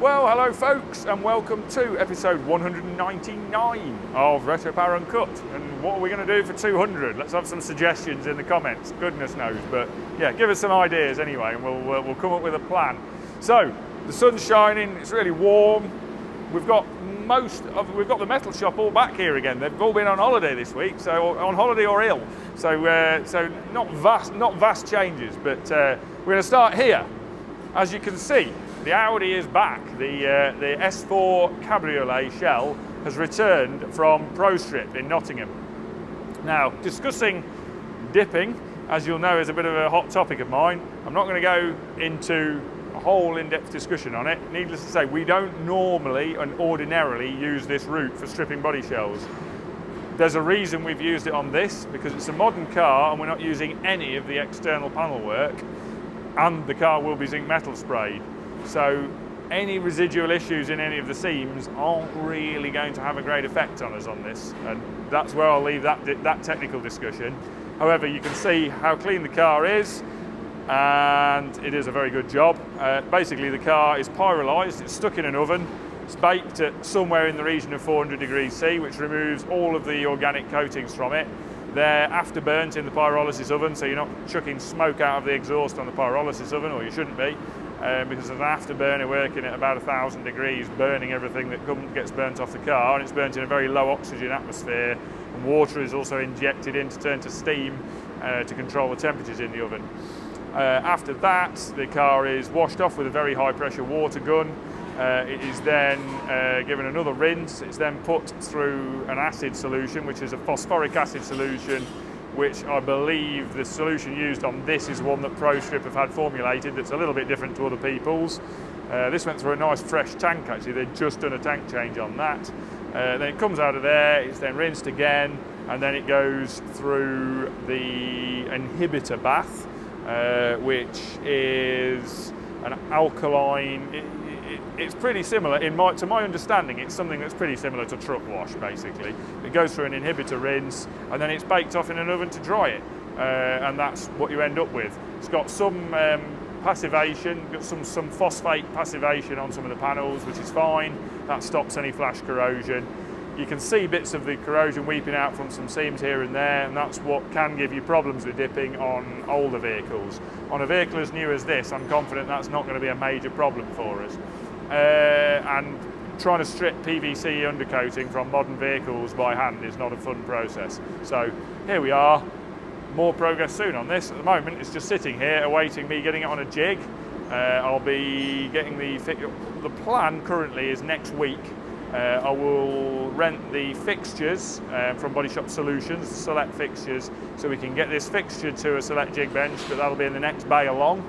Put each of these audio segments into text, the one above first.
Well, hello folks, and welcome to episode 199 of Retro Power Uncut. And what are we going to do for 200? Let's have some suggestions in the comments, goodness knows. But yeah, give us some ideas anyway, and we'll come up with a plan. So, the sun's shining, it's really warm. We've got the metal shop all back here again. They've all been on holiday this week, so on holiday or ill. So not vast changes, but we're going to start here. As you can see, the Audi is back. The S4 Cabriolet shell has returned from Pro Strip in Nottingham. Now, discussing dipping, as you'll know, is a bit of a hot topic of mine. I'm not going to go into a whole in-depth discussion on it. Needless to say, we don't normally and ordinarily use this route for stripping body shells. There's a reason we've used it on this, because it's a modern car and we're not using any of the external panel work, and the car will be zinc metal sprayed. So any residual issues in any of the seams aren't really going to have a great effect on us on this, and that's where I'll leave that technical discussion. However, you can see how clean the car is, and it is a very good job. Basically, the car is pyrolysed, it's stuck in an oven, it's baked at somewhere in the region of 400 degrees C, which removes all of the organic coatings from it. They're afterburnt in the pyrolysis oven, so you're not chucking smoke out of the exhaust on the pyrolysis oven, or you shouldn't be, because there's an afterburner working at about 1,000 degrees, burning everything that gets burnt off the car, and it's burnt in a very low oxygen atmosphere, and water is also injected in to turn to steam to control the temperatures in the oven. After that, the car is washed off with a very high pressure water gun. It is then given another rinse. It's then put through an acid solution, which is a phosphoric acid solution, which I believe the solution used on this is one that Pro Strip have had formulated that's a little bit different to other people's. This went through a nice fresh tank actually. They'd just done a tank change on that. Then it comes out of there, it's then rinsed again, and then it goes through the inhibitor bath, which is an alkaline. It's pretty similar, to my understanding, it's something that's pretty similar to truck wash, basically. It goes through an inhibitor rinse, and then it's baked off in an oven to dry it, and that's what you end up with. It's got some passivation, got some phosphate passivation on some of the panels, which is fine. That stops any flash corrosion. You can see bits of the corrosion weeping out from some seams here and there, and that's what can give you problems with dipping on older vehicles. On a vehicle as new as this, I'm confident that's not going to be a major problem for us. And trying to strip PVC undercoating from modern vehicles by hand is not a fun process. So here we are, more progress soon on this. At the moment it's just sitting here awaiting me getting it on a jig. I'll be getting the plan currently is next week. I will rent the fixtures from Body Shop Solutions, the select fixtures, so we can get this fixtured to a select jig bench, but that'll be in the next bay along.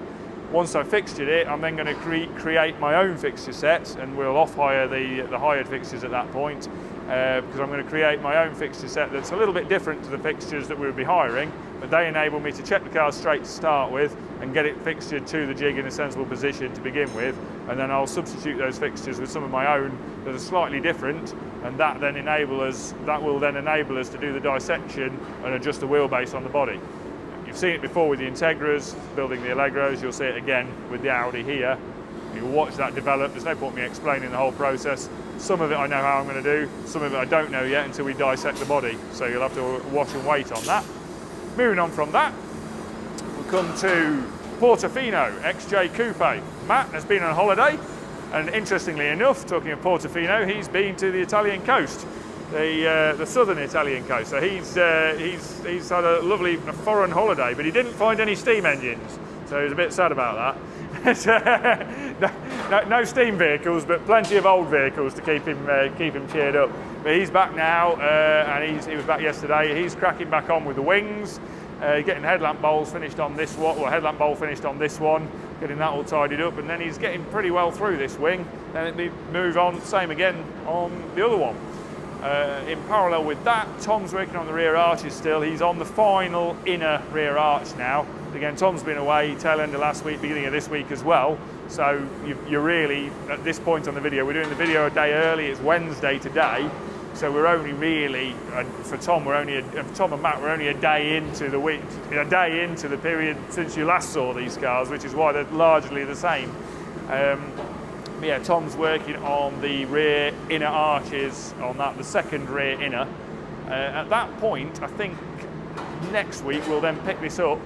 Once I've fixtured it, I'm then going to create my own fixture set, and we'll off-hire the hired fixtures at that point, because I'm going to create my own fixture set that's a little bit different to the fixtures that we'll be hiring, but they enable me to check the car straight to start with and get it fixtured to the jig in a sensible position to begin with, and then I'll substitute those fixtures with some of my own that are slightly different, and that will then enable us to do the dissection and adjust the wheelbase on the body. You've seen it before with the Integras, building the Allegros, you'll see it again with the Audi here. You'll watch that develop, there's no point me explaining the whole process. Some of it I know how I'm going to do, some of it I don't know yet until we dissect the body, so you'll have to watch and wait on that. Moving on from that, we'll come to Portofino XJ Coupe. Matt has been on holiday, and interestingly enough, talking of Portofino, he's been to the Italian coast. The southern Italian coast. So he's had a lovely foreign holiday, but he didn't find any steam engines, so he was a bit sad about that. no steam vehicles, but plenty of old vehicles to keep him cheered up. But he's back now, and he was back yesterday. He's cracking back on with the wings, getting headlamp bowls finished on this one, or headlamp bowl finished on this one, getting that all tidied up, and then he's getting pretty well through this wing. Then we move on, same again on the other one. In parallel with that, Tom's working on the rear arches still. He's on the final inner rear arch now. Again, Tom's been away tail end of last week, beginning of this week as well. So you're really, at this point on the video, we're doing the video a day early. It's Wednesday today. So we're only really, for Tom, Tom and Matt, we're only a day into the week, a day into the period since you last saw these cars, which is why they're largely the same. Yeah, Tom's working on the rear inner arches on that, the second rear inner. At that point, I think next week we'll then pick this up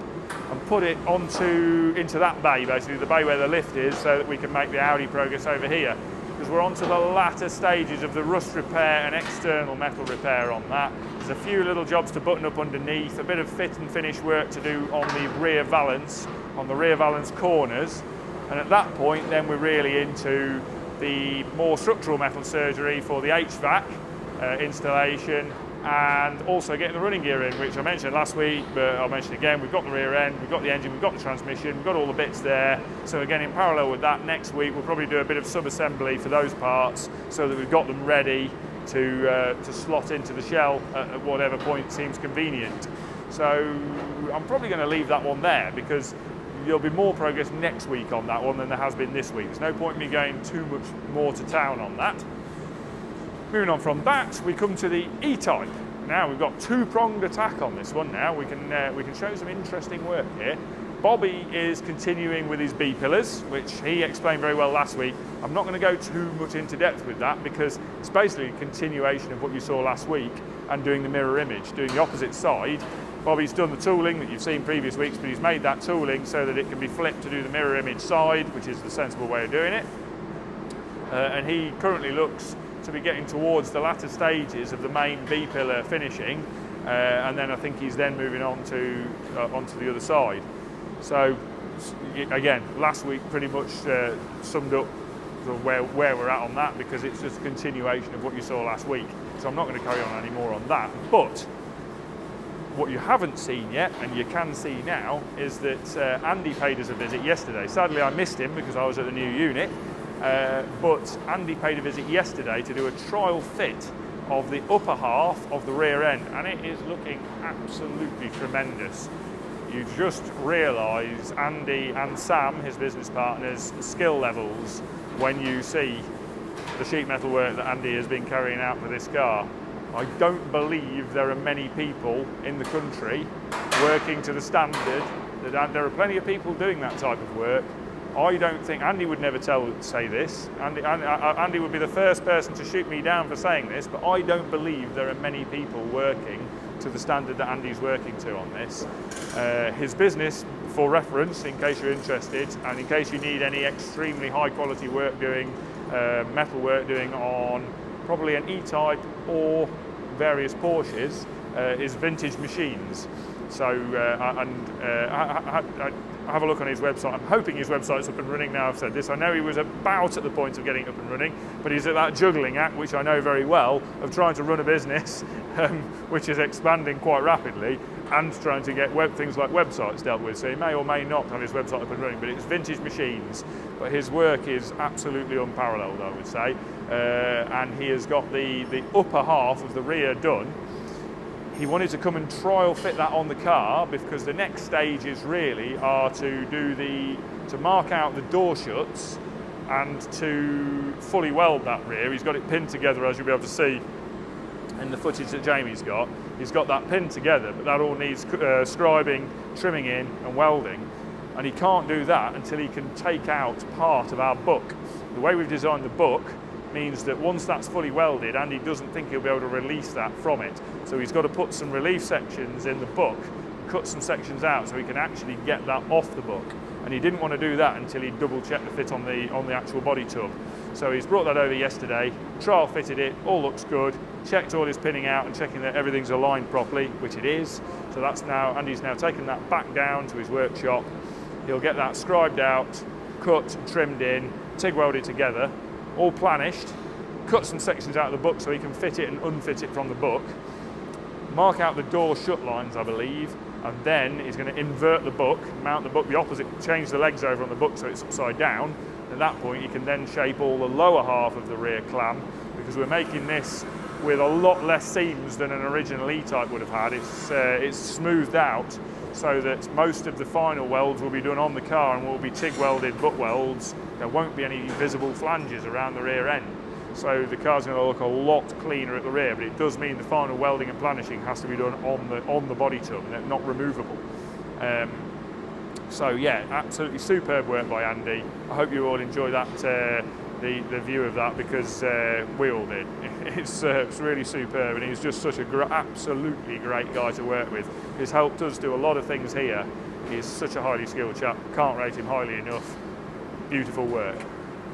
and put it into that bay, basically the bay where the lift is, so that we can make the Audi progress over here. Because we're onto the latter stages of the rust repair and external metal repair on that. There's a few little jobs to button up underneath, a bit of fit and finish work to do on the rear valance, corners. And at that point, then we're really into the more structural metal surgery for the HVAC installation, and also getting the running gear in, which I mentioned last week, but I'll mention again. We've got the rear end, we've got the engine, we've got the transmission, we've got all the bits there. So again, in parallel with that, next week we'll probably do a bit of sub-assembly for those parts so that we've got them ready to slot into the shell at whatever point seems convenient. So I'm probably going to leave that one there, because there'll be more progress next week on that one than there has been this week. There's no point in me going too much more to town on that. Moving on from that, we come to the Etype. Now we've got two-pronged attack on this one now. We can show some interesting work here. Bobby is continuing with his B-pillars, which he explained very well last week. I'm not going to go too much into depth with that, because it's basically a continuation of what you saw last week and doing the mirror image, doing the opposite side. Bobby's done the tooling that you've seen previous weeks, but he's made that tooling so that it can be flipped to do the mirror image side, which is the sensible way of doing it. And he currently looks to be getting towards the latter stages of the main B-pillar finishing, and then I think he's then moving on to onto the other side. So again, last week pretty much summed up where we're at on that, because it's just a continuation of what you saw last week. So I'm not going to carry on any more on that. But what you haven't seen yet, and you can see now, is that Andy paid us a visit yesterday. Sadly, I missed him because I was at the new unit. But Andy paid a visit yesterday to do a trial fit of the upper half of the rear end, and it is looking absolutely tremendous. You just realise Andy and Sam, his business partners, skill levels when you see the sheet metal work that Andy has been carrying out for this car. I don't believe there are many people in the country working to the standard that there are plenty of people doing that type of work. I don't think, Andy would never say this, Andy would be the first person to shoot me down for saying this, but I don't believe there are many people working to the standard that Andy's working to on this. His business, for reference, in case you're interested, and in case you need any extremely high quality work doing, metal work doing on probably an E-Type or various Porsches, is Vintage Machines. So, have a look on his website. I'm hoping his website's up and running now. I've said this. I know he was about at the point of getting up and running, but he's at that juggling act, which I know very well, of trying to run a business which is expanding quite rapidly, and trying to get things like websites dealt with. So he may or may not have his website up and running, but it's Vintage Machines. But his work is absolutely unparalleled, I would say. And he has got the upper half of the rear done. He wanted to come and trial fit that on the car, because the next stages really are to mark out the door shuts and to fully weld that rear. He's got it pinned together, as you'll be able to see in the footage that Jamie's got. He's got that pinned together, but that all needs scribing, trimming in and welding. And he can't do that until he can take out part of our book. The way we've designed the book means that once that's fully welded, Andy doesn't think he'll be able to release that from it. So he's got to put some relief sections in the book, cut some sections out so he can actually get that off the book. And he didn't want to do that until he double checked the fit on the actual body tub. So he's brought that over yesterday, trial fitted it, all looks good, checked all his pinning out and checking that everything's aligned properly, which it is. So that's now, Andy's now taken that back down to his workshop. He'll get that scribed out, cut, trimmed in, TIG welded together, all planished, cut some sections out of the book so he can fit it and unfit it from the book, mark out the door shut lines, I believe, and then he's going to invert the book, mount the book the opposite, change the legs over on the book so it's upside down. At that point he can then shape all the lower half of the rear clam, because we're making this with a lot less seams than an original E-Type would have had. It's smoothed out so that most of the final welds will be done on the car and will be TIG welded butt welds. There won't be any visible flanges around the rear end. So the car's going to look a lot cleaner at the rear, but it does mean the final welding and planishing has to be done on the body tub, and not removable. So yeah, absolutely superb work by Andy. I hope you all enjoy that the view of that, because we all did. It's really superb, and he's just such a absolutely great guy to work with. He's helped us do a lot of things here. He's such a highly skilled chap, can't rate him highly enough. Beautiful work.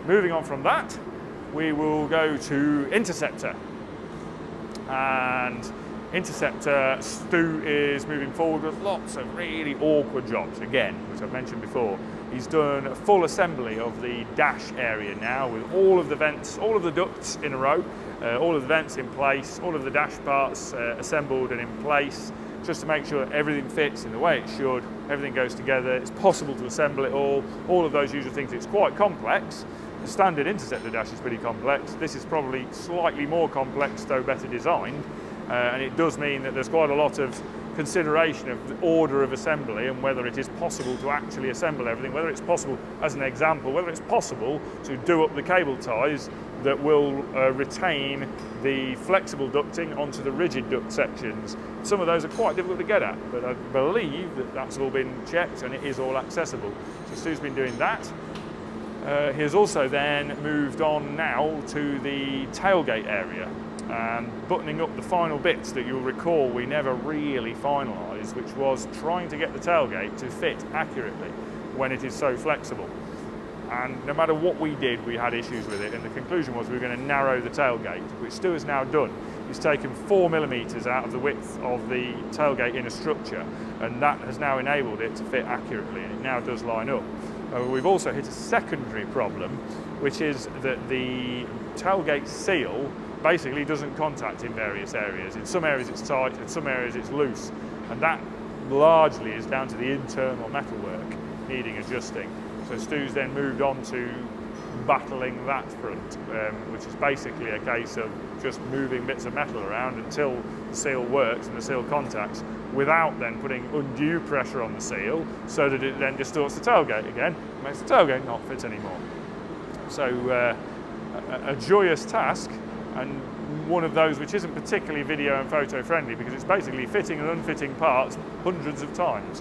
Moving on from that, we will go to Interceptor. And Interceptor, Stu is moving forward with lots of really awkward jobs, again, which I've mentioned before. He's done a full assembly of the dash area now, with all of the vents, all of the ducts in a row, all of the vents in place, all of the dash parts assembled and in place, just to make sure everything fits in the way it should, everything goes together, it's possible to assemble it all of those usual things. It's quite complex. The standard Interceptor dash is pretty complex. This is probably slightly more complex, though better designed, and it does mean that there's quite a lot of consideration of the order of assembly and whether it is possible to actually assemble everything, whether it's possible, as an example, whether it's possible to do up the cable ties that will retain the flexible ducting onto the rigid duct sections. Some of those are quite difficult to get at, but I believe that that's all been checked and it is all accessible. So Stu's been doing that. He has also then moved on now to the tailgate area and buttoning up the final bits that you'll recall we never really finalised, which was trying to get the tailgate to fit accurately when it is so flexible. And no matter what we did, we had issues with it, and the conclusion was we were going to narrow the tailgate, which Stu has now done. He's taken 4mm out of the width of the tailgate in a structure, and that has now enabled it to fit accurately, and it now does line up. We've also hit a secondary problem, which is that the tailgate seal basically doesn't contact in various areas. In some areas it's tight, in some areas it's loose, and that largely is down to the internal metalwork needing adjusting. So Stu's then moved on to battling that front, which is basically a case of just moving bits of metal around until the seal works and the seal contacts, without then putting undue pressure on the seal so that it then distorts the tailgate again, and makes the tailgate not fit anymore. So a joyous task, and one of those which isn't particularly video and photo friendly, because it's basically fitting and unfitting parts hundreds of times,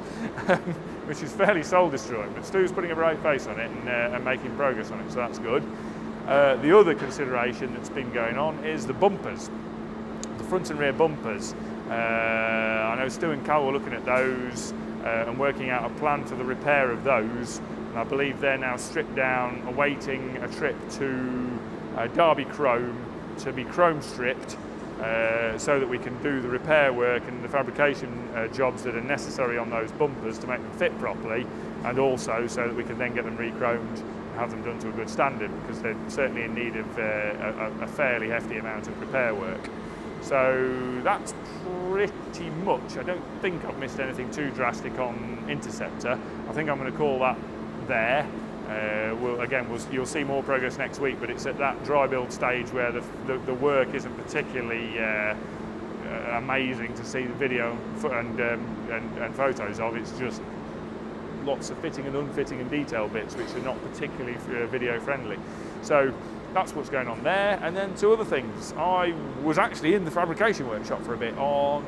which is fairly soul destroying, but Stu's putting a brave face on it and making progress on it, so that's good. The other consideration that's been going on is the bumpers, the front and rear bumpers. I know Stu and Cal were looking at those and working out a plan for the repair of those, and I believe they're now stripped down, awaiting a trip to Derby Chrome to be chrome stripped, so that we can do the repair work and the fabrication jobs that are necessary on those bumpers to make them fit properly, and also so that we can then get them re-chromed and have them done to a good standard, because they're certainly in need of a fairly hefty amount of repair work. So that's pretty much, I don't think I've missed anything too drastic on Interceptor. I think I'm going to call that there. You'll see more progress next week, but it's at that dry build stage where the work isn't particularly amazing to see the video and photos of. It's just lots of fitting and unfitting and detail bits which are not particularly video friendly. So that's what's going on there. And then two other things. I was actually in the fabrication workshop for a bit on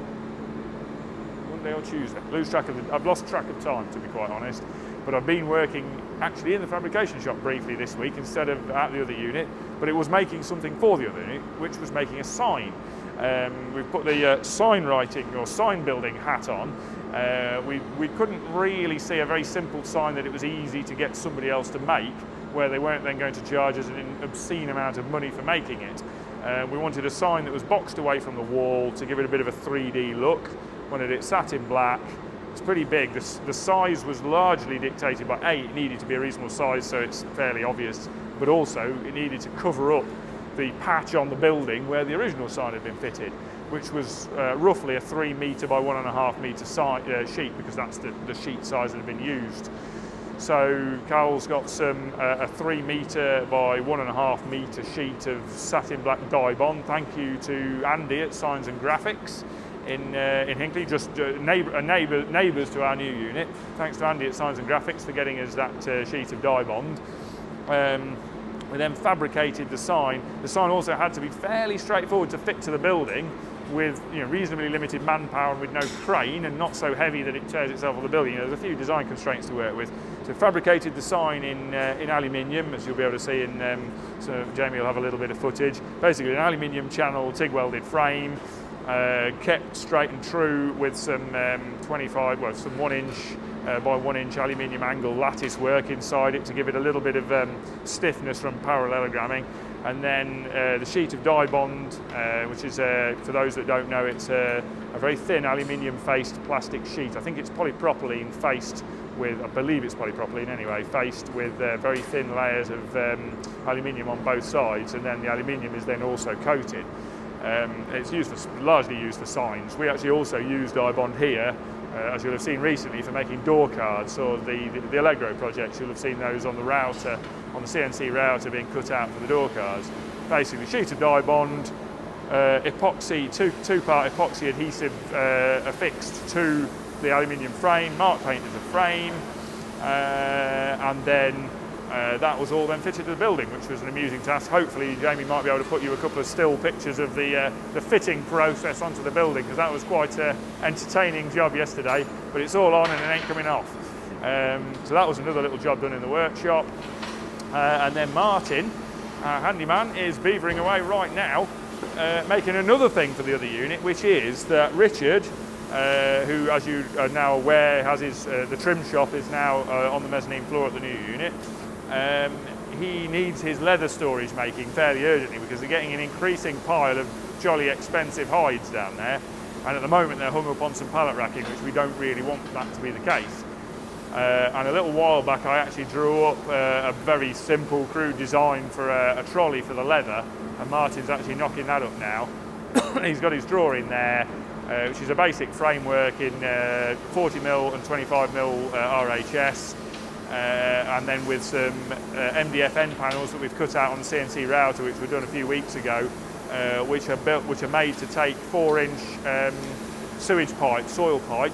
Monday or Tuesday. I've lost track of time, to be quite honest. But I've been working actually in the fabrication shop briefly this week instead of at the other unit, but it was making something for the other unit, which was making a sign. We've put the sign writing or sign building hat on. We couldn't really see a very simple sign that it was easy to get somebody else to make, where they weren't then going to charge us an obscene amount of money for making it. We wanted a sign that was boxed away from the wall to give it a bit of a 3D look. Wanted it sat in black. It's pretty big. The size was largely dictated by it needed to be a reasonable size, so it's fairly obvious, but also it needed to cover up the patch on the building where the original sign had been fitted, which was roughly a 3 metre by 1.5 metre sheet, because that's the sheet size that had been used. So Carl's got a 3 metre by 1.5 metre sheet of satin black dye bond. Thank you to Andy at Signs and Graphics in Hinckley, just neighbours to our new unit. Thanks to Andy at Signs and Graphics for getting us that sheet of dye bond. We then fabricated the sign. The sign also had to be fairly straightforward to fit to the building, with reasonably limited manpower and with no crane, and not so heavy that it tears itself on the building. There's a few design constraints to work with. So fabricated the sign in aluminium, as you'll be able to see in, so Jamie will have a little bit of footage. Basically an aluminium channel, TIG welded frame, kept straight and true with some some 1 inch by 1 inch aluminium angle lattice work inside it to give it a little bit of stiffness from parallelogramming. And then the sheet of die bond, which is, for those that don't know, it's a very thin aluminium faced plastic sheet. I think it's polypropylene faced with, I believe it's polypropylene anyway, faced with very thin layers of aluminium on both sides, and then the aluminium is then also coated. It's largely used for signs. We actually also use die bond here, as you'll have seen recently, for making door cards, or the Allegro projects. You'll have seen those on the router, on the CNC router, being cut out for the door cards. Basically, sheet of die bond, epoxy, two-part epoxy adhesive affixed to the aluminium frame, mark painted the frame, and then that was all then fitted to the building, which was an amusing task. Hopefully Jamie might be able to put you a couple of still pictures of the fitting process onto the building, because that was quite an entertaining job yesterday, but it's all on and it ain't coming off. So that was another little job done in the workshop. And then Martin, our handyman, is beavering away right now, making another thing for the other unit, which is that Richard, who, as you are now aware, has his the trim shop is now on the mezzanine floor at the new unit. He needs his leather storage making fairly urgently, because they're getting an increasing pile of jolly expensive hides down there, and at the moment they're hung up on some pallet racking, which we don't really want that to be the case. And a little while back I actually drew up a very simple crude design for a trolley for the leather, and Martin's actually knocking that up now. He's got his drawing there, which is a basic framework in 40mm and 25mm RHS, and then with some MDF end panels that we've cut out on the CNC router, which were done a few weeks ago, which are made to take 4-inch sewage pipe, soil pipe,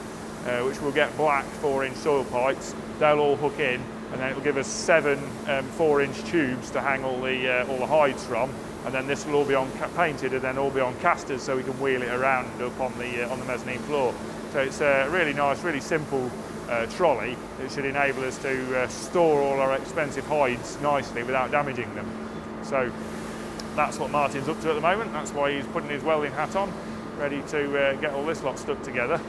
which will get black 4-inch soil pipes. They'll all hook in, and then it will give us 7 4-inch tubes to hang all the hides from. And then this will all be painted and then all be on casters, so we can wheel it around up on the mezzanine floor. So it's a really nice, really simple trolley. It should enable us to store all our expensive hides nicely without damaging them. So that's what Martin's up to at the moment. That's why he's putting his welding hat on, ready to get all this lot stuck together.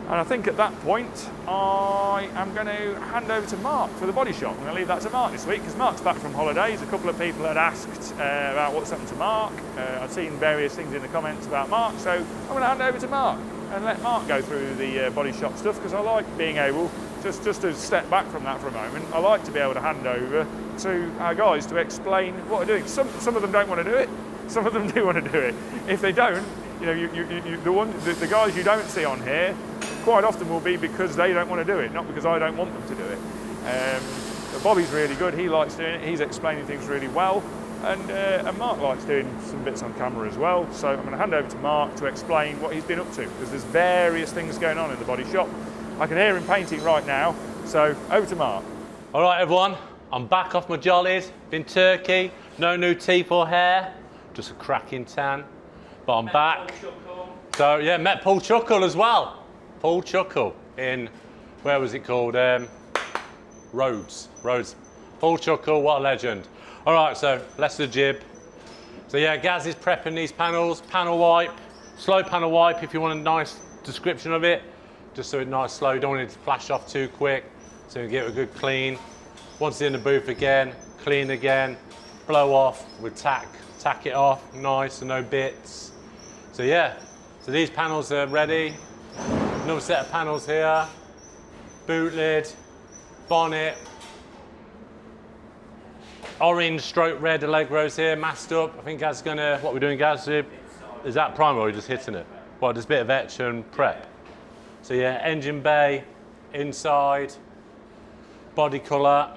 And I think at that point, I am going to hand over to Mark for the body shop. I'm going to leave that to Mark this week, because Mark's back from holidays. A couple of people had asked about what's happened to Mark. I've seen various things in the comments about Mark, so I'm going to hand over to Mark and let Mark go through the body shop stuff, because I like being able, just to step back from that for a moment, I like to be able to hand over to our guys to explain what they're doing. Some of them don't want to do it, some of them do want to do it. If they don't, the guys you don't see on here quite often will be because they don't want to do it, not because I don't want them to do it. But Bobby's really good, he likes doing it, he's explaining things really well, and Mark likes doing some bits on camera as well. So I'm going to hand over to Mark to explain what he's been up to, because there's various things going on in the body shop. I can hear him painting right now, so over to Mark. All right everyone, I'm back off my jollies, been Turkey, no new teeth or hair, just a cracking tan, but I'm back. So yeah, met Paul Churchill as well. Paul Churchill in, where was it called? Rhodes. Paul Churchill, what a legend. All right, so less of the jib. So yeah, Gaz is prepping these panels, panel wipe, slow panel wipe if you want a nice description of it, just so it's nice slow, you don't want it to flash off too quick, so you get a good clean. Once it's in the booth again, clean again, blow off with tack it off, nice and no bits. So yeah, so these panels are ready. Another set of panels here, boot lid, bonnet, orange stroke red Allegros here, masked up. I think Gaz's gonna, what we're doing, Gaz, is that primer or are we just hitting it? Well, just a bit of etch and prep. So yeah, engine bay, inside, body colour,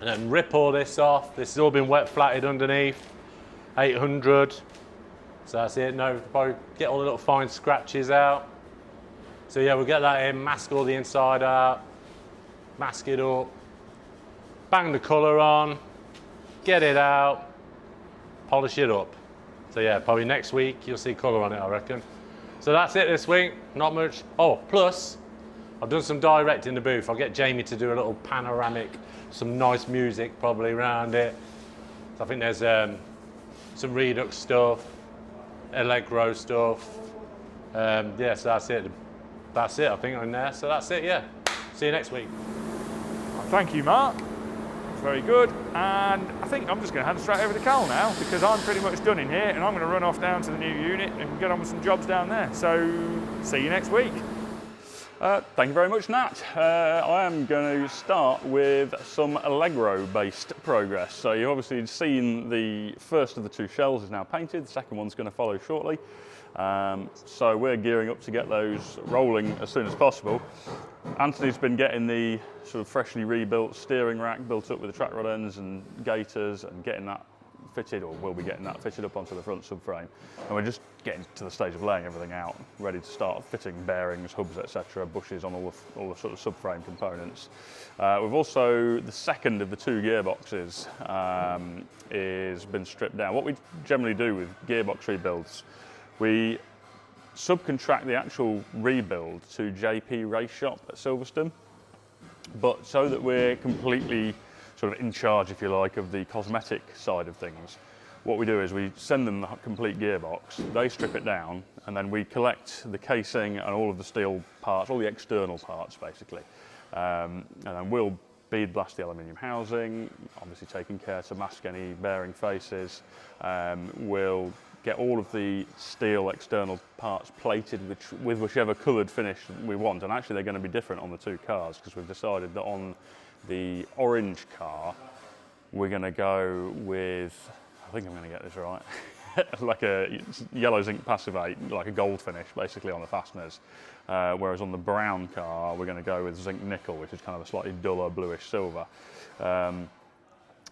and then rip all this off. This has all been wet flatted underneath, 800. So that's it, no, probably get all the little fine scratches out. So yeah, we'll get that in, mask all the inside out, mask it up, bang the colour on, get it out, polish it up. So yeah, probably next week you'll see colour on it, I reckon. So that's it this week, not much. Oh, plus I've done some direct in the booth. I'll get Jamie to do a little panoramic, some nice music probably around it. So I think there's some Redux stuff, Allegro stuff. Yeah, so that's it. That's it, I think, on there. So that's it, yeah. See you next week. Thank you, Mark. Very good. And I think I'm just going to hand straight over to Cal now, because I'm pretty much done in here, and I'm going to run off down to the new unit and get on with some jobs down there. So see you next week. Thank you very much, Nat. I am going to start with some Allegro-based progress. So you've obviously seen the first of the 2 shells is now painted. The second one's going to follow shortly. So we're gearing up to get those rolling as soon as possible. Anthony's been getting the sort of freshly rebuilt steering rack built up with the track rod ends and gaiters and getting that fitted, or will be getting that fitted up onto the front subframe. And we're just getting to the stage of laying everything out, ready to start fitting bearings, hubs, etc., bushes on all the sort of subframe components. We've also, the second of the 2 gearboxes is been stripped down. What we generally do with gearbox rebuilds, we subcontract the actual rebuild to JP Race Shop at Silverstone, but so that we're completely sort of in charge, if you like, of the cosmetic side of things. What we do is we send them the complete gearbox, they strip it down, and then we collect the casing and all of the steel parts, all the external parts basically. And then we'll bead blast the aluminium housing, obviously taking care to mask any bearing faces. We'll get all of the steel external parts plated with whichever coloured finish we want, and actually they're going to be different on the 2 cars, because we've decided that on the orange car we're going to go with, I think I'm going to get this right, like a yellow zinc passivate, like a gold finish basically on the fasteners, whereas on the brown car we're going to go with zinc nickel, which is kind of a slightly duller bluish silver.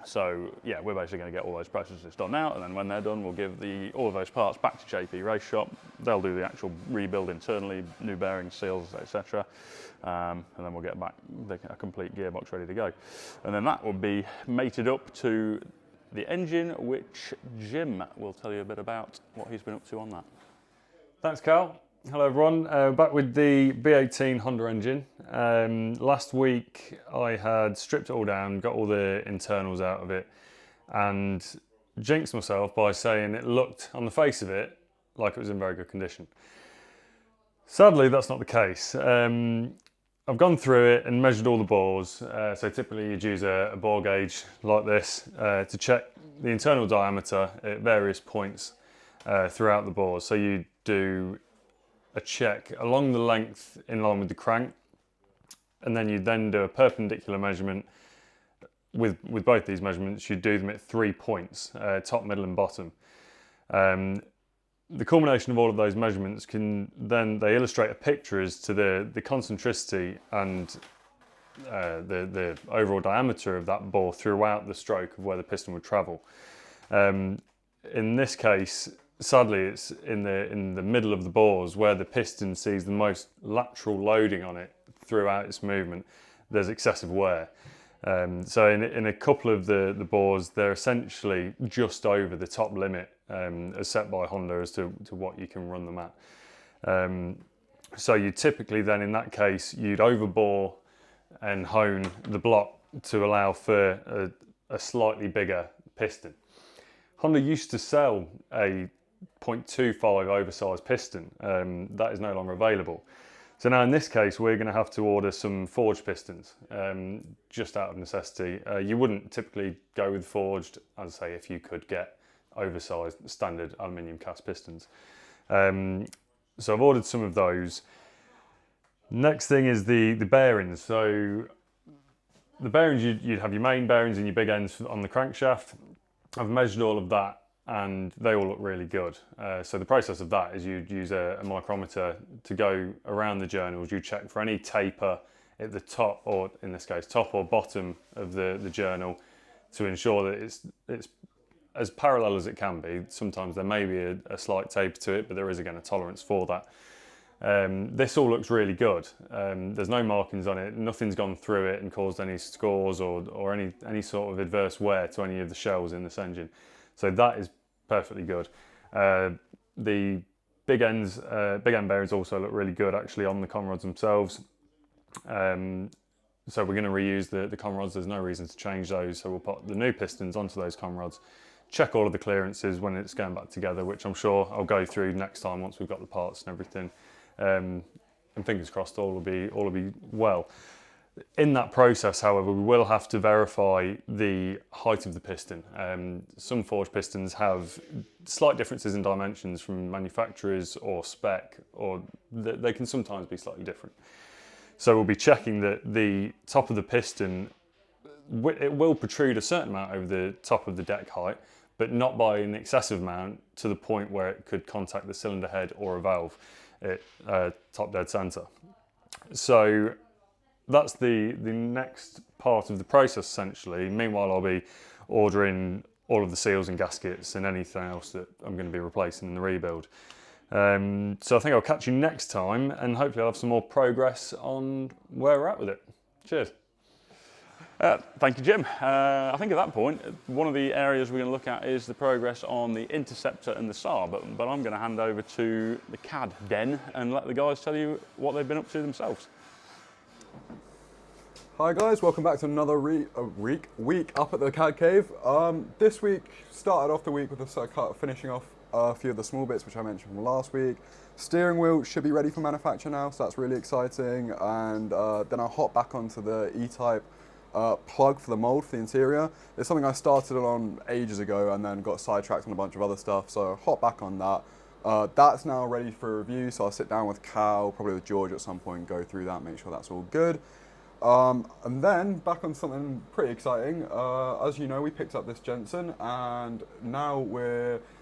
So yeah, we're basically going to get all those processes done now, and then when they're done, we'll give all of those parts back to JP Race Shop. They'll do the actual rebuild internally, new bearings, seals, etc. And then we'll get back a complete gearbox ready to go. And then that will be mated up to the engine, which Jim will tell you a bit about what he's been up to on that. Thanks, Carl. Hello everyone, back with the B18 Honda engine. Last week I had stripped it all down, got all the internals out of it, and jinxed myself by saying it looked, on the face of it, like it was in very good condition. Sadly, that's not the case. I've gone through it and measured all the bores. So typically you'd use a bore gauge like this to check the internal diameter at various points throughout the bores. So you do a check along the length in line with the crank, and then you then do a perpendicular measurement. With both these measurements, you do them at 3 points, top, middle and bottom. The culmination of all of those measurements they illustrate a picture as to the concentricity and the overall diameter of that bore throughout the stroke of where the piston would travel. In this case, sadly, it's in the middle of the bores where the piston sees the most lateral loading on it throughout its movement. There's excessive wear. So in a couple of the bores, they're essentially just over the top limit as set by Honda as to what you can run them at. So you typically then, in that case, you'd overbore and hone the block to allow for a slightly bigger piston. Honda used to sell a 0.25 oversized piston. That is no longer available. So now in this case, we're going to have to order some forged pistons, just out of necessity. You wouldn't typically go with forged, as I say, if you could get oversized standard aluminium cast pistons. So I've ordered some of those. Next thing is the bearings. So the bearings, you'd have your main bearings and your big ends on the crankshaft. I've measured all of that, and they all look really good. So the process of that is you'd use a micrometer to go around the journals. You check for any taper at the top, or in this case, top or bottom of the journal, to ensure that it's as parallel as it can be. Sometimes there may be a slight taper to it, but there is again a tolerance for that. This all looks really good. There's no markings on it, nothing's gone through it and caused any scores or any sort of adverse wear to any of the shells in this engine. So that is perfectly good. The big end bearings also look really good actually on the con rods themselves. So we're going to reuse the con rods. There's no reason to change those. So we'll put the new pistons onto those con rods, check all of the clearances when it's going back together, which I'm sure I'll go through next time once we've got the parts and everything. And fingers crossed, all will be well. In that process, however, we will have to verify the height of the piston. Some forged pistons have slight differences in dimensions from manufacturers or spec, or they can sometimes be slightly different. So we'll be checking that the top of the piston, it will protrude a certain amount over the top of the deck height, but not by an excessive amount to the point where it could contact the cylinder head or a valve at top dead center. So that's the next part of the process essentially. Meanwhile, I'll be ordering all of the seals and gaskets and anything else that I'm going to be replacing in the rebuild. So I think I'll catch you next time, and hopefully I'll have some more progress on where we're at with it. Cheers. Thank you, Jim. I think at that point, one of the areas we're going to look at is the progress on the Interceptor and the Saab, but I'm going to hand over to the CAD Den and let the guys tell you what they've been up to themselves. Hi guys, welcome back to another week up at the CAD Cave. This week started off the week with finishing off a few of the small bits which I mentioned from last week. Steering wheel should be ready for manufacture now, so that's really exciting. And then I hop back onto the Etype plug for the mold for the interior. It's something I started on ages ago and then got sidetracked on a bunch of other stuff, so I hop back on that. That's now ready for review, so I'll sit down with Cal, probably with George at some point, go through that, make sure that's all good. And then back on something pretty exciting. As you know, we picked up this Jensen, and now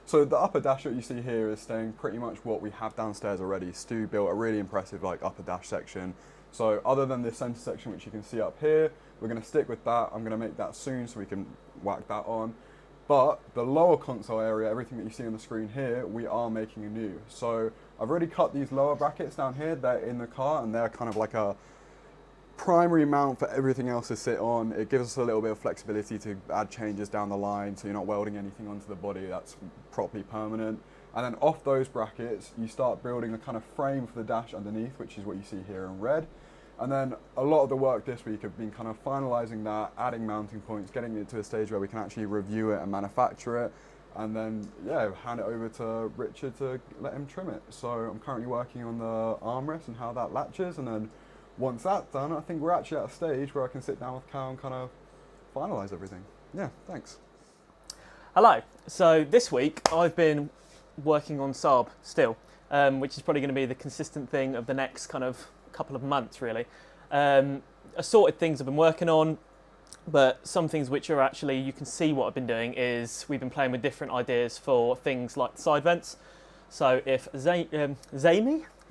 so the upper dash that you see here is staying pretty much what we have downstairs already. Stu built a really impressive upper dash section. So other than this center section, which you can see up here, we're going to stick with that. I'm going to make that soon so we can whack that on. But the lower console area, everything that you see on the screen here, we are making anew. So I've already cut these lower brackets down here. They're in the car, and they're kind of like a primary mount for everything else to sit on. It gives us a little bit of flexibility to add changes down the line, so you're not welding anything onto the body that's properly permanent. And then off those brackets, you start building a kind of frame for the dash underneath, which is what you see here in red. And then a lot of the work this week have been kind of finalizing that, adding mounting points, getting it to a stage where we can actually review it and manufacture it, and then hand it over to Richard to let him trim it. So I'm currently working on the armrest and how that latches, and then once that's done, I think we're actually at a stage where I can sit down with Cal and kind of finalise everything. Yeah, thanks. Hello. So this week I've been working on Saab still, which is probably going to be the consistent thing of the next kind of couple of months really. Assorted things I've been working on, but some things which are actually, you can see what I've been doing is we've been playing with different ideas for things like the side vents. So if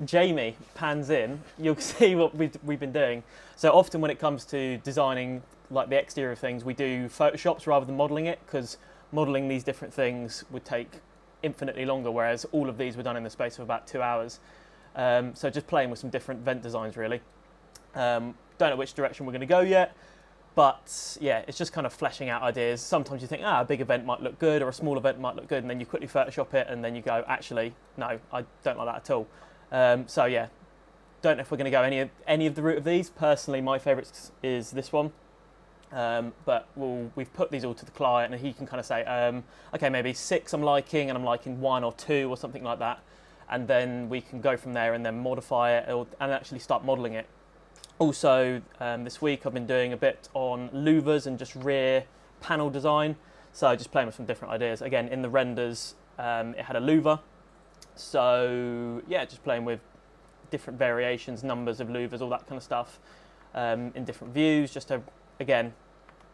Jamie pans in, you'll see what we've been doing. So often when it comes to designing like the exterior of things, we do Photoshops rather than modelling it, because modelling these different things would take infinitely longer, whereas all of these were done in the space of about 2 hours. So just playing with some different vent designs really. Don't know which direction we're going to go yet, but yeah, it's just kind of fleshing out ideas. Sometimes you think, a big event might look good or a small event might look good, and then you quickly Photoshop it and then you go, actually, no, I don't like that at all. So yeah, don't know if we're going to go any of the route of these. Personally, my favourite is this one, but we've put these all to the client, and he can kind of say, okay, maybe 6 I'm liking, and I'm liking 1 or 2 or something like that, and then we can go from there and then modify it and actually start modelling it. Also, this week I've been doing a bit on louvers and just rear panel design, so just playing with some different ideas. Again, in the renders, it had a louver. So yeah, just playing with different variations, numbers of louvers, all that kind of stuff, in different views, just to, again,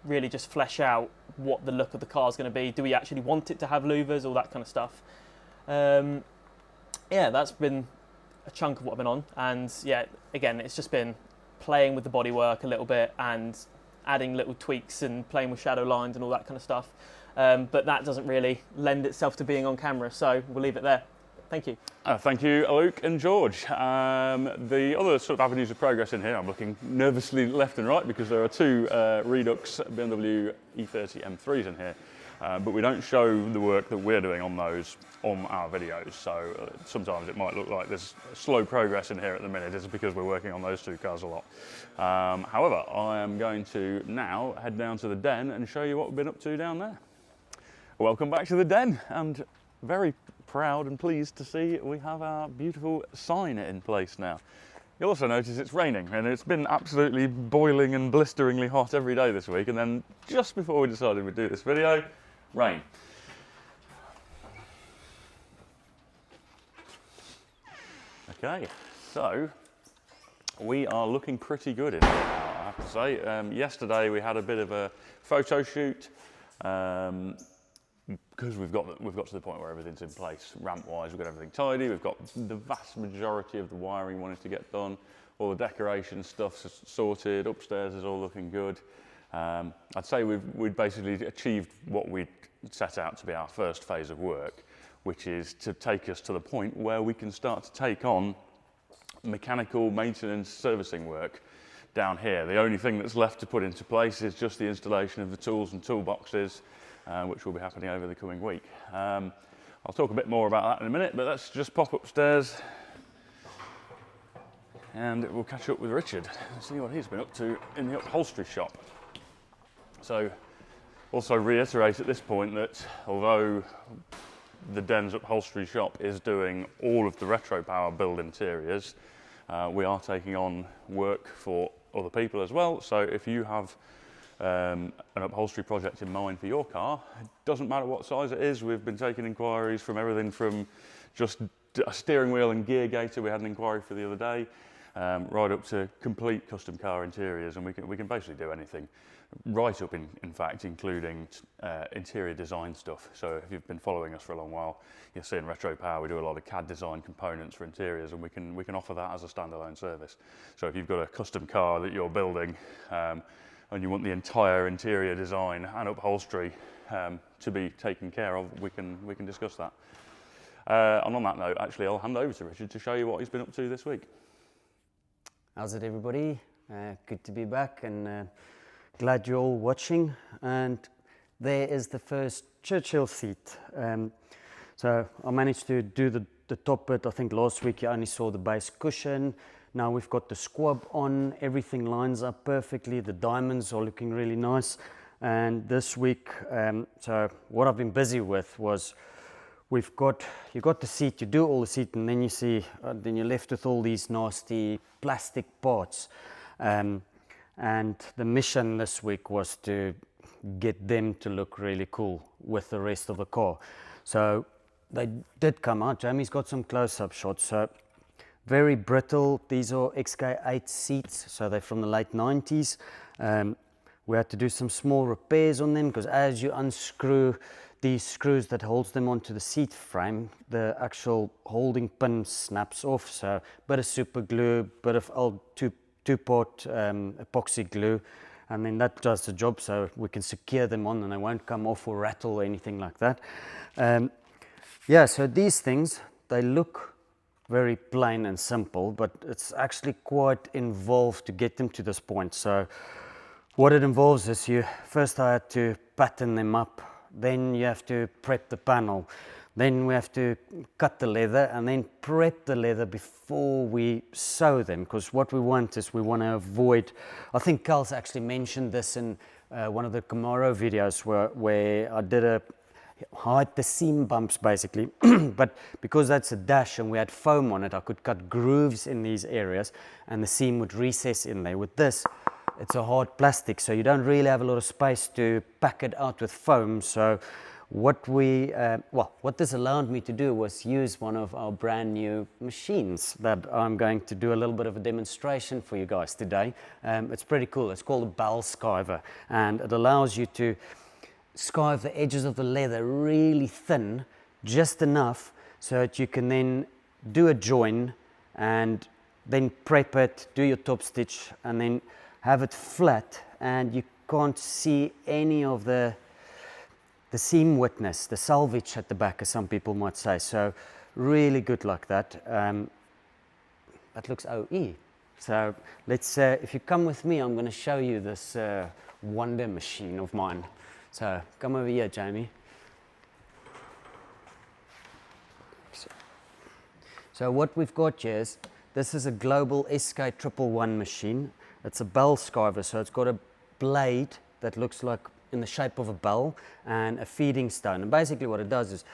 really just flesh out what the look of the car is going to be. Do we actually want it to have louvers, all that kind of stuff. Yeah, that's been a chunk of what I've been on, and yeah, again, it's just been playing with the bodywork a little bit and adding little tweaks and playing with shadow lines and all that kind of stuff. But that doesn't really lend itself to being on camera, so we'll leave it there. Thank you. Thank you, Luke and George. The other sort of avenues of progress in here, I'm looking nervously left and right because there are 2 Redux BMW E30 M3s in here. but we don't show the work that we're doing on those on our videos. So sometimes it might look like there's slow progress in here at the minute. It's because we're working on those two cars a lot. However, I am going to now head down to the den and show you what we've been up to down there. Welcome back to the den, and very proud and pleased to see we have our beautiful sign in place now. You'll also notice it's raining, and it's been absolutely boiling and blisteringly hot every day this week, and then just before we decided we'd do this video, rain. Okay, so we are looking pretty good in here now, I have to say. Yesterday we had a bit of a photo shoot, because we've got to the point where everything's in place. Ramp-wise, we've got everything tidy. We've got the vast majority of the wiring wanted to get done. All the decoration stuff's sorted. Upstairs is all looking good. I'd say we'd basically achieved what we'd set out to be our first phase of work, which is to take us to the point where we can start to take on mechanical maintenance servicing work down here. The only thing that's left to put into place is just the installation of the tools and toolboxes, which will be happening over the coming week. I'll talk a bit more about that in a minute, but let's just pop upstairs and we'll catch up with Richard and see what he's been up to in the upholstery shop. So, also reiterate at this point that although the den's upholstery shop is doing all of the retro power build interiors, we are taking on work for other people as well. So if you have an upholstery project in mind for your car, it doesn't matter what size it is. We've been taking inquiries from everything from just a steering wheel and gear gaiter, we had an inquiry for the other day, right up to complete custom car interiors, and we can basically do anything, right up in fact including interior design stuff. So if you've been following us for a long while, you'll see in Retro Power we do a lot of CAD design components for interiors, and we can offer that as a standalone service. So if you've got a custom car that you're building, and you want the entire interior design and upholstery to be taken care of, we can discuss that. And on that note, actually, I'll hand over to Richard to show you what he's been up to this week. How's it, everybody? Good to be back, and glad you're all watching. And there is the first Churchill seat. So I managed to do the top bit. I think last week you only saw the base cushion. Now we've got the squab on, everything lines up perfectly, the diamonds are looking really nice. And this week, so what I've been busy with was, you got the seat, you do all the seat, and then you see, then you're left with all these nasty plastic parts. And the mission this week was to get them to look really cool with the rest of the car. So they did come out. Jamie's got some close-up shots. So very brittle. These are XK8 seats, so they're from the late 90s. We had to do some small repairs on them because as you unscrew these screws that holds them onto the seat frame, the actual holding pin snaps off. So a bit of super glue, bit of old two-part epoxy glue, and then that does the job, so we can secure them on and they won't come off or rattle or anything like that. Yeah, so these things, they look very plain and simple, but it's actually quite involved to get them to this point. So what it involves is first I had to pattern them up, then you have to prep the panel, then we have to cut the leather and then prep the leather before we sew them, because what we want is we want to avoid, I think Carl's actually mentioned this in one of the Camaro videos where I did hide the seam bumps basically, but because that's a dash and we had foam on it, I could cut grooves in these areas and the seam would recess in there. With this, it's a hard plastic, so you don't really have a lot of space to pack it out with foam. So what this allowed me to do was use one of our brand new machines that I'm going to do a little bit of a demonstration for you guys today. It's pretty cool. It's called a bell skiver, and it allows you to skive the edges of the leather really thin, just enough so that you can then do a join and then prep it, do your top stitch, and then have it flat, and you can't see any of the seam witness, the salvage at the back, as some people might say. So really good like that. That looks OE. So let's, if you come with me, I'm going to show you this wonder machine of mine. So come over here, Jamie. So what we've got here is, this is a Global SK111 machine. It's a bell skiver, so it's got a blade that looks like in the shape of a bell and a feeding stone. And basically what it does is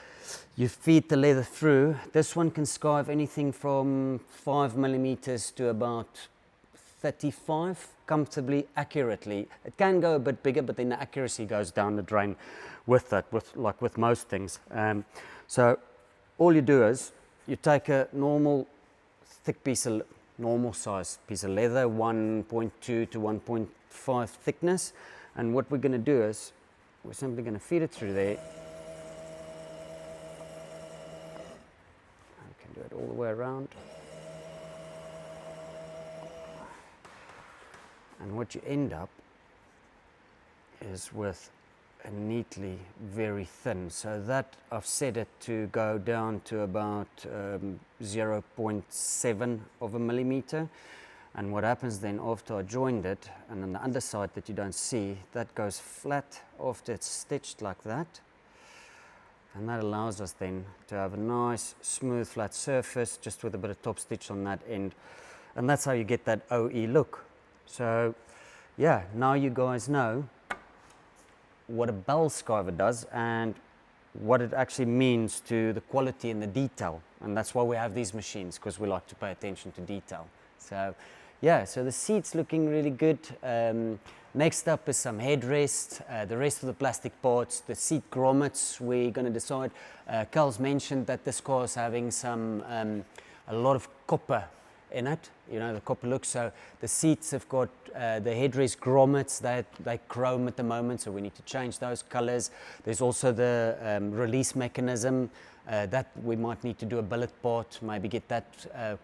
you feed the leather through. This one can skive anything from 5 millimeters to about 35 comfortably, accurately. It can go a bit bigger, but then the accuracy goes down the drain with that, like with most things. So all you do is you take a normal thick piece of, normal size piece of leather, 1.2 to 1.5 thickness, and what we're going to do is we're simply going to feed it through there. We can do it all the way around. And what you end up is with a neatly very thin, so that I've set it to go down to about 0.7 of a millimeter. And what happens then after I joined it, and on the underside that you don't see, that goes flat after it's stitched like that. And that allows us then to have a nice smooth flat surface just with a bit of top stitch on that end. And that's how you get that OE look. So yeah, now you guys know what a bell skiver does and what it actually means to the quality and the detail. And that's why we have these machines, because we like to pay attention to detail. So yeah, so the seat's looking really good. Next up is some headrest, the rest of the plastic parts, the seat grommets we're going to decide. Carl's mentioned that this car is having some, a lot of copper in it, you know, the copper look. So the seats have got the headrest grommets that they chrome at the moment, so we need to change those colors. There's also the release mechanism that we might need to do a billet part, maybe get that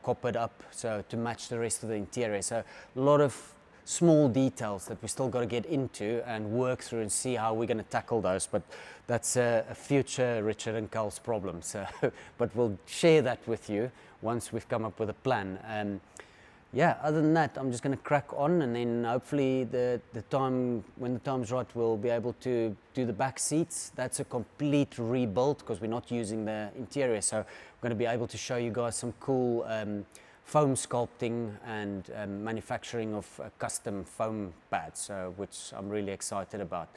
coppered up so to match the rest of the interior. So a lot of small details that we still got to get into and work through and see how we're going to tackle those, but that's a future Richard and Carl's problem. So but we'll share that with you once we've come up with a plan. Yeah, other than that, I'm just going to crack on, and then hopefully the time, when the time's right, we'll be able to do the back seats. That's a complete rebuild because we're not using the interior, so I'm going to be able to show you guys some cool foam sculpting and manufacturing of custom foam pads, so which I'm really excited about.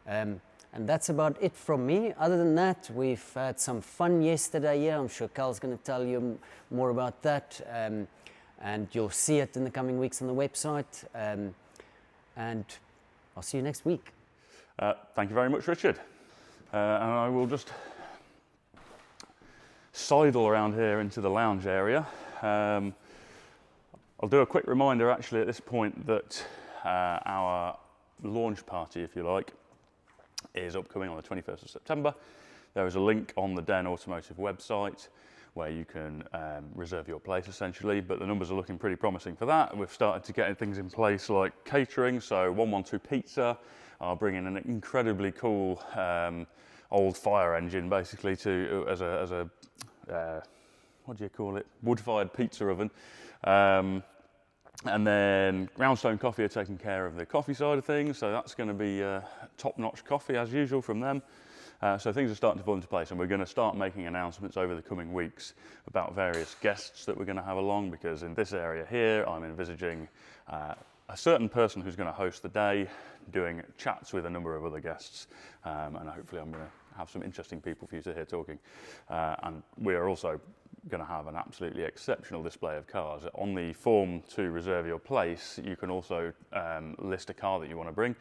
And that's about it from me. Other than that, we've had some fun yesterday. Yeah, I'm sure Carl's going to tell you more about that. And you'll see it in the coming weeks on the website. And I'll see you next week. Thank you very much, Richard. And I will just sidle around here into the lounge area. I'll do a quick reminder actually at this point that our launch party, if you like, is upcoming on the 21st of September. There is a link on the Den Automotive website where you can reserve your place essentially, but the numbers are looking pretty promising for that. We've started to get things in place like catering, so 112 Pizza are bringing an incredibly cool old fire engine basically to as a what do you call it, wood-fired pizza oven. And then Roundstone Coffee are taking care of the coffee side of things, so that's going to be top-notch coffee as usual from them. So things are starting to fall into place, and we're going to start making announcements over the coming weeks about various guests that we're going to have along, because in this area here I'm envisaging a certain person who's going to host the day, doing chats with a number of other guests, and hopefully I'm going to have some interesting people for you to hear talking. And we are also going to have an absolutely exceptional display of cars. On the form to reserve your place, you can also list a car that you want to bring,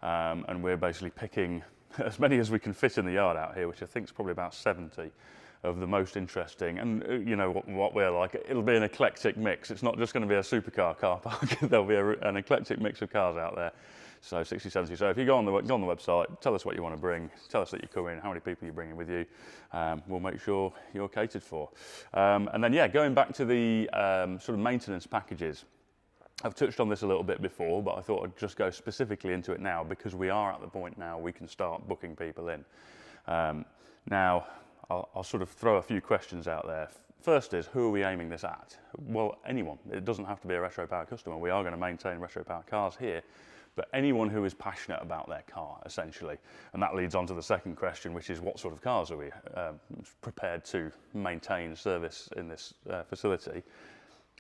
and we're basically picking as many as we can fit in the yard out here, which I think is probably about 70 of the most interesting. And you know what we're like, it'll be an eclectic mix. It's not just going to be a supercar car park. There'll be an eclectic mix of cars out there. So 60, 70. So if you go on the website, tell us what you want to bring, tell us that you're coming, how many people you're bringing with you. We'll make sure you're catered for. And then, yeah, going back to the sort of maintenance packages. I've touched on this a little bit before, but I thought I'd just go specifically into it now because we are at the point now we can start booking people in. Now, I'll sort of throw a few questions out there. First is, who are we aiming this at? Well, anyone. It doesn't have to be a Retro Power customer. We are going to maintain Retro Power cars here, but anyone who is passionate about their car, essentially. And that leads on to the second question, which is what sort of cars are we prepared to maintain service in this facility?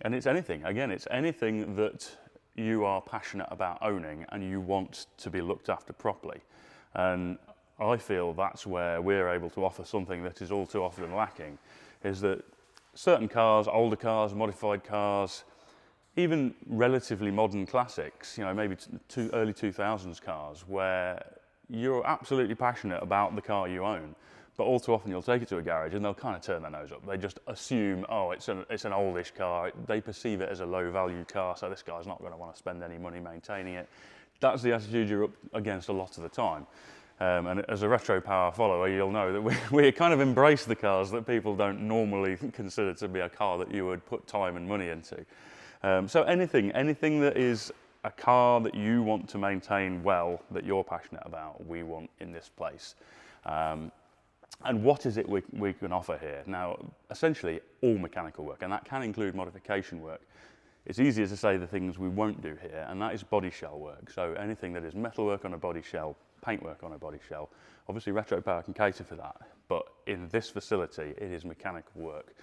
And it's anything, again, it's anything that you are passionate about owning and you want to be looked after properly. And I feel that's where we're able to offer something that is all too often lacking, is that certain cars, older cars, modified cars, even relatively modern classics, you know, maybe early 2000s cars, where you're absolutely passionate about the car you own, but all too often you'll take it to a garage and they'll kind of turn their nose up. They just assume, oh, it's an oldish car. They perceive it as a low-value car, so this guy's not going to want to spend any money maintaining it. That's the attitude you're up against a lot of the time. And as a Retro Power follower, you'll know that we kind of embrace the cars that people don't normally consider to be a car that you would put time and money into. So anything that is a car that you want to maintain well, that you're passionate about, we want in this place. And what is it we can offer here? Now, essentially all mechanical work, and that can include modification work. It's easier to say the things we won't do here, and that is body shell work. So anything that is metalwork on a body shell, paintwork on a body shell. Obviously Retro Power can cater for that, but in this facility it is mechanical work.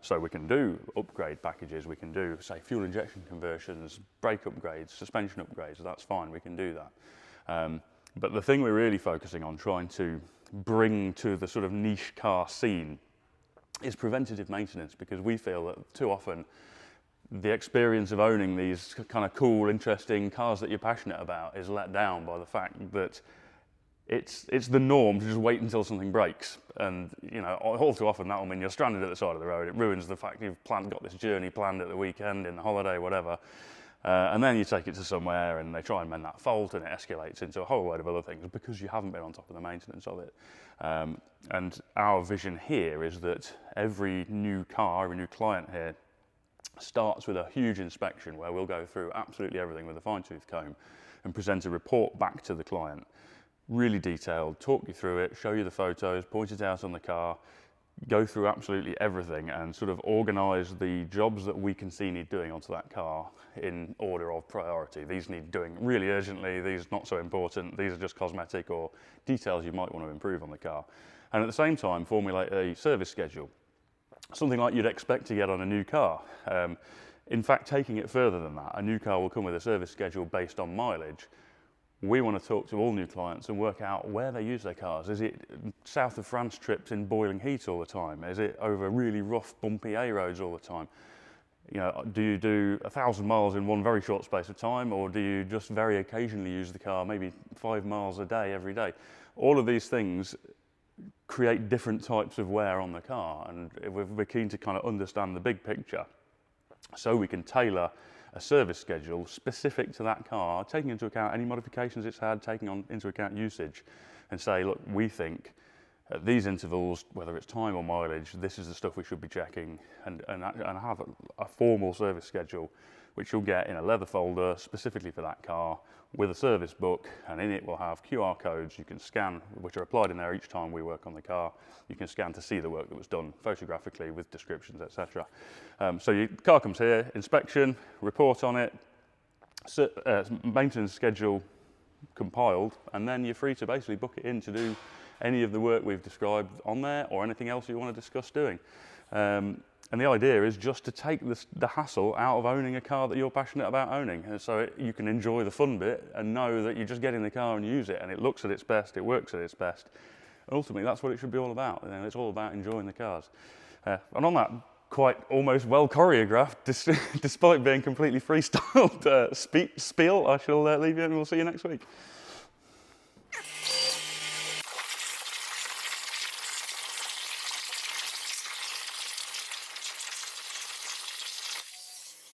So we can do upgrade packages, we can do, say, fuel injection conversions, brake upgrades, suspension upgrades, that's fine, we can do that. But the thing we're really focusing on trying to bring to the sort of niche car scene is preventative maintenance, because we feel that too often the experience of owning these kind of cool, interesting cars that you're passionate about is let down by the fact that it's the norm to just wait until something breaks. And, you know, all too often that will mean you're stranded at the side of the road. It ruins the fact you've got this journey planned at the weekend, in the holiday, whatever. And then you take it to somewhere and they try and mend that fault and it escalates into a whole load of other things because you haven't been on top of the maintenance of it. And our vision here is that every new car, every new client here starts with a huge inspection where we'll go through absolutely everything with a fine-tooth comb and present a report back to the client, really detailed, talk you through it, show you the photos, point it out on the car, go through absolutely everything and sort of organise the jobs that we can see need doing onto that car in order of priority. These need doing really urgently, these not so important, these are just cosmetic or details you might want to improve on the car. And at the same time formulate a service schedule, something like you'd expect to get on a new car. In fact, taking it further than that, a new car will come with a service schedule based on mileage. We want to talk to all new clients and work out where they use their cars. Is it south of France trips in boiling heat all the time? Is it over really rough, bumpy A roads all the time? You know, do you do 1,000 miles in one very short space of time, or do you just very occasionally use the car, maybe 5 miles a day, every day? All of these things create different types of wear on the car, and we're keen to kind of understand the big picture so we can tailor a service schedule specific to that car, taking into account any modifications it's had, taking into account usage, and say, look, we think at these intervals, whether it's time or mileage, this is the stuff we should be checking, and have a formal service schedule, which you'll get in a leather folder specifically for that car with a service book, and in it we'll have QR codes you can scan, which are applied in there each time we work on the car. You can scan to see the work that was done photographically with descriptions, etc. So your car comes here, inspection, report on it, maintenance schedule compiled, and then you're free to basically book it in to do any of the work we've described on there or anything else you want to discuss doing. And the idea is just to take the hassle out of owning a car that you're passionate about owning. And so you can enjoy the fun bit and know that you just get in the car and use it, and it looks at its best, it works at its best. And ultimately, that's what it should be all about. You know, it's all about enjoying the cars. And on that quite almost well choreographed, despite being completely freestyled spiel, I shall leave you and we'll see you next week.